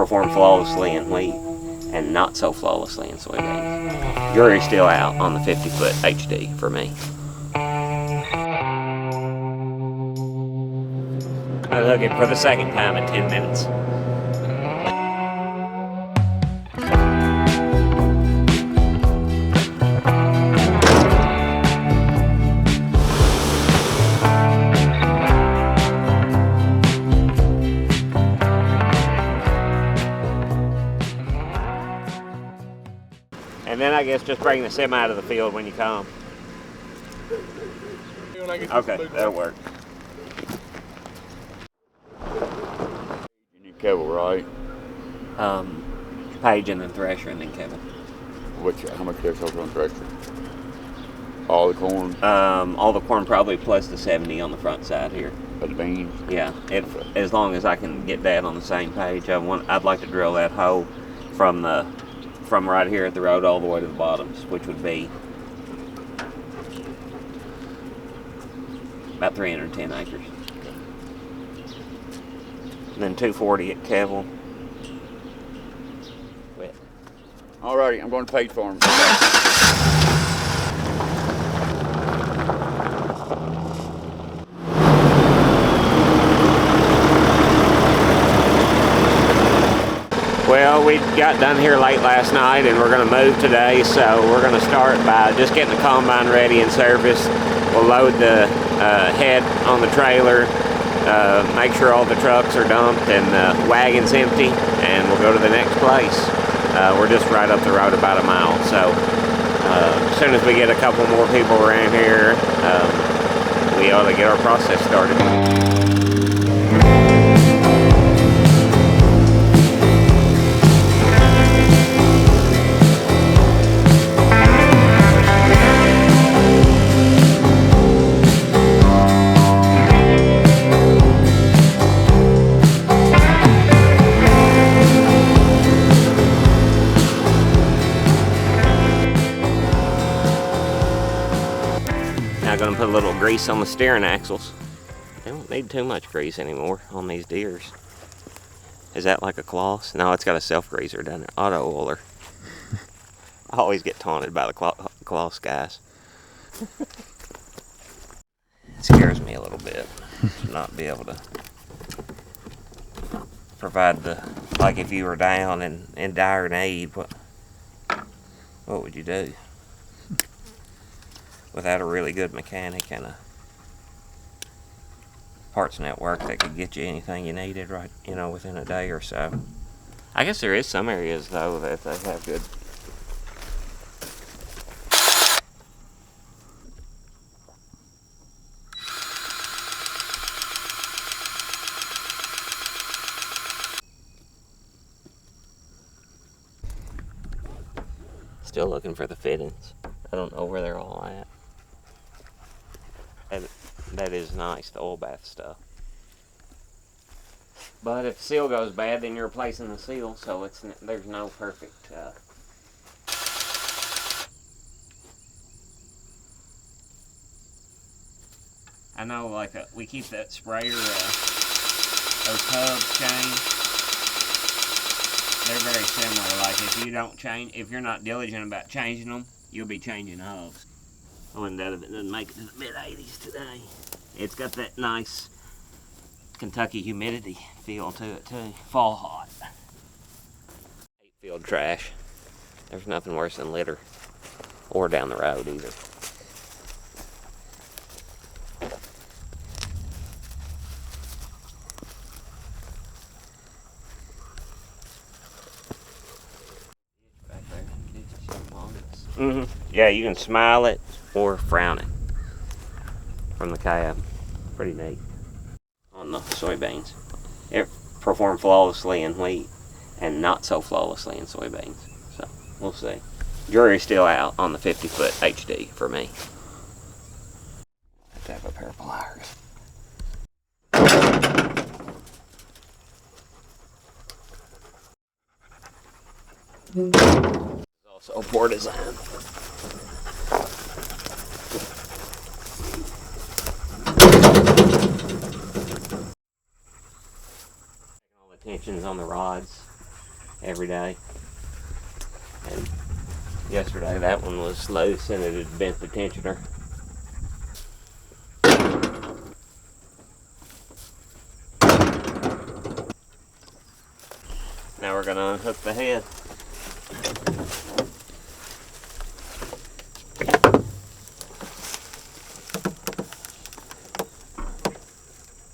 perform flawlessly in wheat and not so flawlessly in soybeans. Jury's still out on the 50-foot HD for me. I'm looking for the second time in 10 minutes. And then I guess just bring the semi out of the field when you come. Okay, that'll work. You need Kevil, right? Page and then thresher and then Kevil. How much cash over on thresher? All the corn? All the corn probably plus the 70 on the front side here. But the beans? Yeah, as long as I can get that on the same page. I'd like to drill that hole from right here at the road all the way to the bottoms, which would be about 310 acres. And then 240 at Kevil. Alrighty, I'm going to page for him. Well, we got done here late last night and we're going to move today, so we're going to start by just getting the combine ready and serviced. We'll load the head on the trailer, make sure all the trucks are dumped and the wagon's empty, and we'll go to the next place. We're just right up the road about a mile, so as soon as we get a couple more people around here, we ought to get our process started. Going to put a little grease on the steering axles. They don't need too much grease anymore on these Deeres. Is that like a cloth? No, it's got a self-greaser, doesn't it? Auto oiler. I always get taunted by the cloth guys. It scares me a little bit to not be able to provide like if you were down and in dire need, what would you do? Without a really good mechanic and a parts network that could get you anything you needed right, within a day or so. I guess there is some areas though that they have good. Still looking for the fittings. I don't know where they're all at. And that is nice, the oil bath stuff. But if the seal goes bad, then you're replacing the seal, so there's no perfect. I know, like we keep that sprayer, those hubs changed. They're very similar. Like if you're not diligent about changing them, you'll be changing hubs. I wouldn't doubt if it doesn't make it to the mid-80s today. It's got that nice Kentucky humidity feel to it too. Fall hot. Hate field trash. There's nothing worse than litter. Or down the road either. Yeah, you can smile it or frown it from the cab. Pretty neat. On the soybeans. It performed flawlessly in wheat and not so flawlessly in soybeans. So, we'll see. Jury's still out on the 50-foot HD for me. I have to have a pair of pliers. It's also poor design. All the tensions on the rods. every day. And yesterday that one was loose and it had bent the tensioner. Now we're going to unhook the head.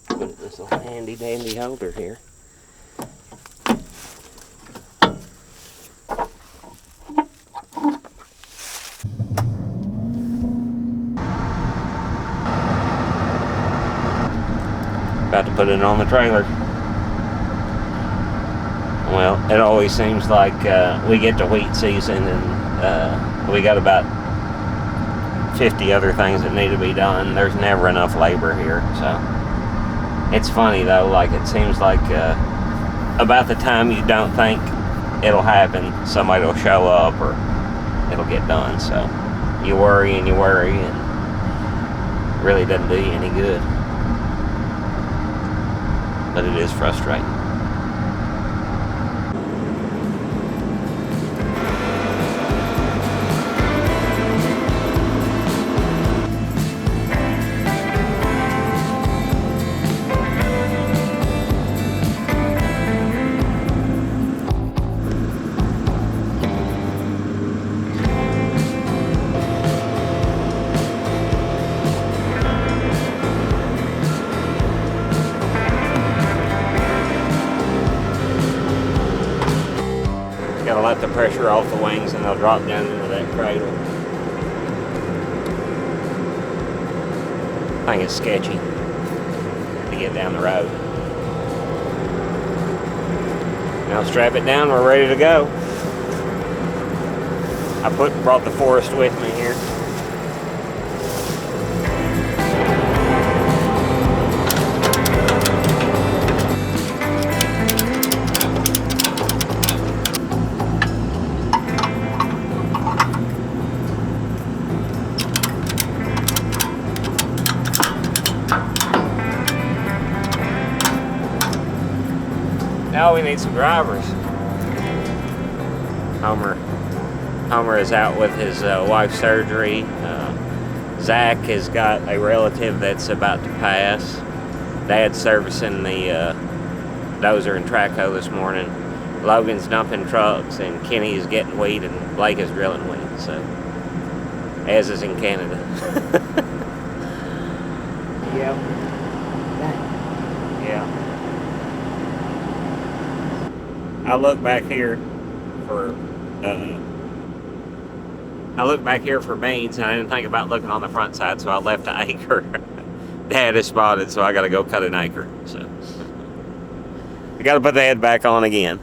Put this little handy dandy holder here. About to put it on the trailer. Well, it always seems like we get to wheat season and we got about 50 other things that need to be done. There's never enough labor here, so it's funny though, like it seems like about the time you don't think it'll happen, somebody will show up or it'll get done. So you worry and it really doesn't do you any good, but it is frustrating. Gotta let the pressure off the wings and they'll drop down into that cradle. I think it's sketchy to get down the road. Now strap it down, we're ready to go. I brought the forest with me here. Now we need some drivers. Homer is out with his wife's surgery. Zach has got a relative that's about to pass. Dad's servicing the dozer and trackhoe this morning. Logan's dumping trucks and Kenny is getting wheat and Blake is drilling wheat. So, as is in Canada. Yep. Yeah. I look back here for beans, and I didn't think about looking on the front side, so I left an acre. Dad is spotted, so I got to go cut an acre. So I got to put the head back on again.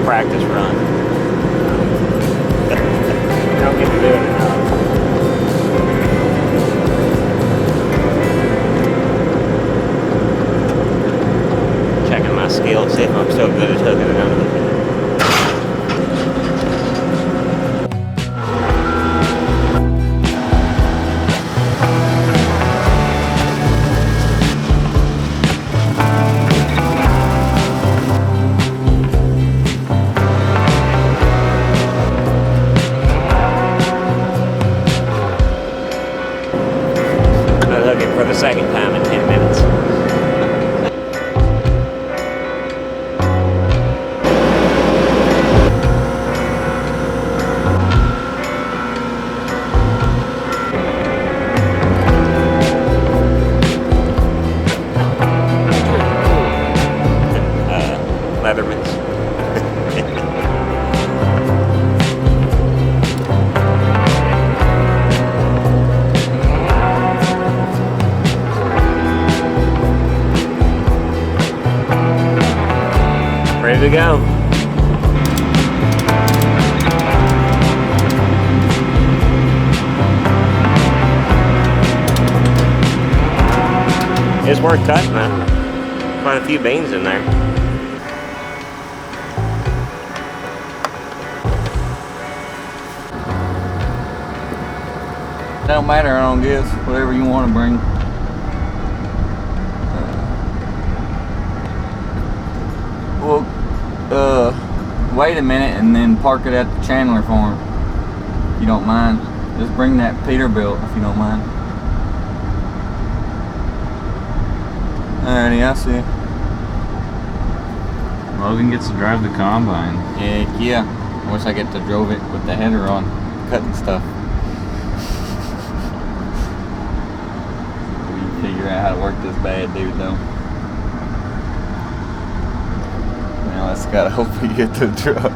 Practice run. Don't get to do it enough. Checking my skills, see if I'm still good at hooking and unhooking. For the second time in 10 minutes. Leatherman's. Ready to go. It's worth cutting though. Quite a few beans in there. That don't matter, I don't guess. Whatever you want to bring. Well, wait a minute and then park it at the Chandler farm. If you don't mind. Just bring that Peterbilt if you don't mind. Alrighty, I see. Logan gets to drive the combine. Heck yeah. I wish I get to drove it with the header on, cutting stuff. We figure out how to work this bad dude though. Now let's gotta hope we get the truck.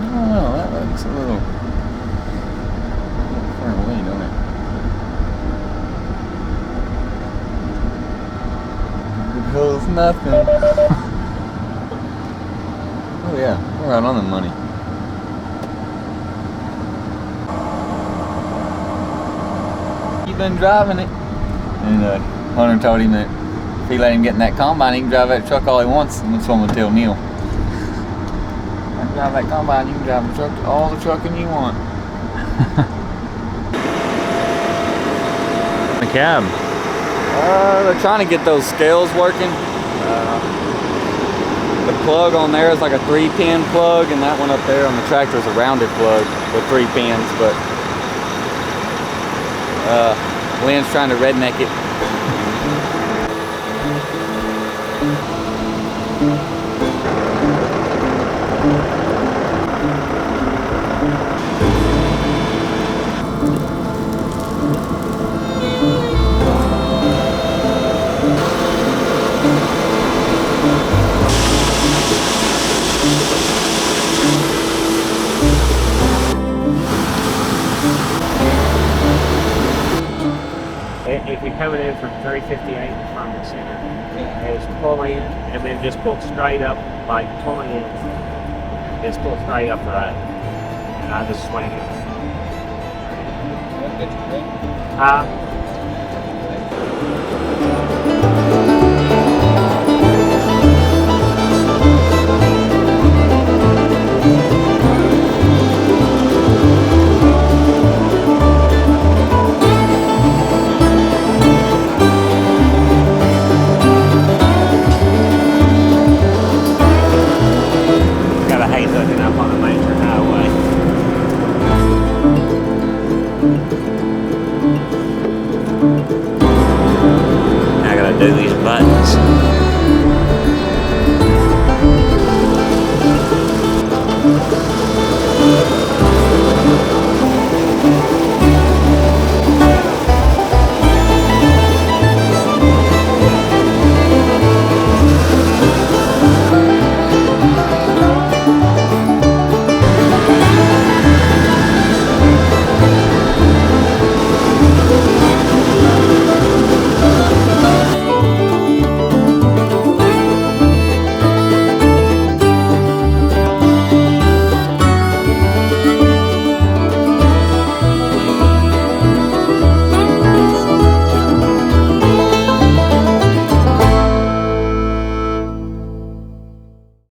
I don't know, that looks a little far away, don't it? Because nothing. Oh yeah, we're out on the money. You've been driving it. And Hunter told him that if he let him get in that combine, he can drive that truck all he wants. And that's what I'm gonna tell Neil. I can drive that combine, you can drive the truck, all the trucking you want. The cab. They're trying to get those scales working. The plug on there is like a 3-pin plug, and that one up there on the tractor is a rounded plug with 3 pins. But Lynn's trying to redneck it. If you're coming in from 358 from the center, is pull in and then just pull straight up, like pull in, just pull straight up right, and I just swing it. Do these buttons.